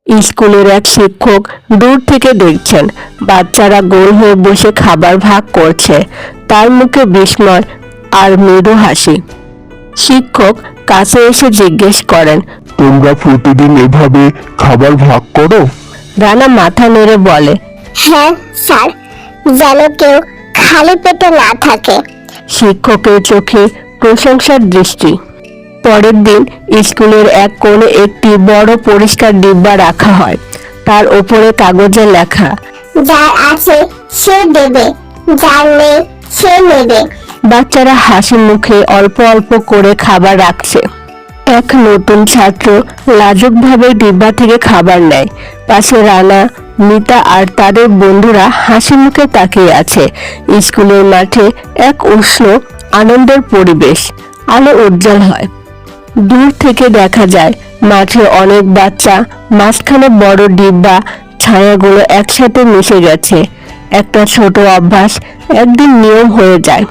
স্কুলের এক শিক্ষক দূর থেকে দেখছেন বাচ্চারা গোল হয়ে বসে খাবার ভাগ করছে। তার মুখে বিস্ময় আর মৃদু হাসি। শিক্ষক কাছে এসে জিজ্ঞেস করেন, তোমরা প্রতিদিন এভাবে খাবার ভাগ করো? রানা মাথা নেড়ে বলে, হ্যাঁ স্যার, যেন কেউ খালি পেটে না থাকে। শিক্ষকের চোখে প্রশংসার দৃষ্টি। পরের দিন স্কুলের এক কোণে একটি বড় পরিষ্কার ডিব্বা রাখা হয়। তার উপরে কাগজে লেখা, যার আছে সে দেবে, যার নেই সে নেবে। বাচ্চারা হাসি মুখে অল্প অল্প করে খাবার রাখছে। এক নতুন ছাত্র লাজুকভাবে ডিব্বা থেকে খাবার নেয়। পাশে রানা, মিতা আর তাদের বন্ধুরা হাসি মুখে তাকিয়ে আছে। স্কুলের মাঠে এক উষ্ণ আনন্দের পরিবেশ। আলো উজ্জ্বল হয়। দূর থেকে দেখা যায় মাঠে অনেক বাচ্চা, মাঝখানে বড় ডিব্বা। ছায়াগুলো একসাথে মিশে গেছে। একটা ছোট অভ্যাস একদিন নিয়ম হয়ে যায়।